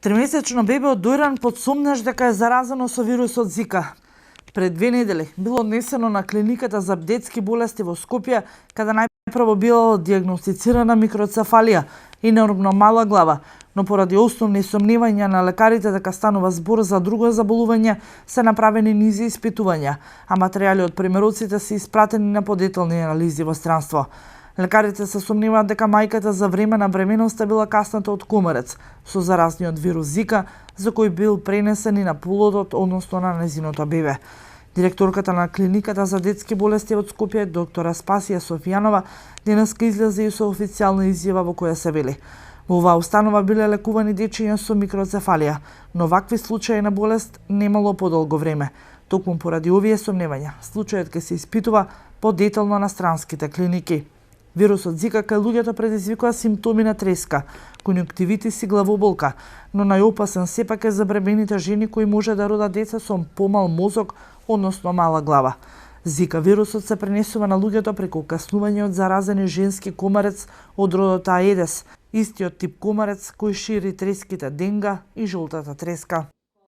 Тримесечно бебе од Дојран под сомнеш дека е заразено со вирусот Зика. Пред 2 недели било однесено на клиниката за детски болести во Скопје, каде најпрво била дијагностицирана микроцефалија и енормно мала глава, но поради основни сомневања на лекарите дека станува збор за друго заболување, се направени низи испитувања, а материјали од примероците се испратени на подетелни анализи во странство. Лекарите се сомневаат дека мајката за време на бременоста била касната од кумарец со заразниот вирус Зика, за кој бил пренесен и на плодот, односно на нејзиното бебе. Директорката на клиниката за детски болести од Скопје, доктора Спасија Софијанова, денеска излезе и со официјална изјава во која се вели: во оваа установа биле лекувани дечиња со микроцефалија, но вакви случаи на болест немало подолго време. Токму поради овие сомневања, случајот ќе се испитува подетелно на странските клиники. Вирусот Зика кај луѓето предизвикува симптоми на треска, конјунктивитис и главоболка, но најопасен сепак е за бремените жени кои може да родат деца со помал мозок, односно мала глава. Зика вирусот се пренесува на луѓето преку каснување од заразени женски комарец од родот Аедес, истиот тип комарец кој шири треските денга и жолтата треска.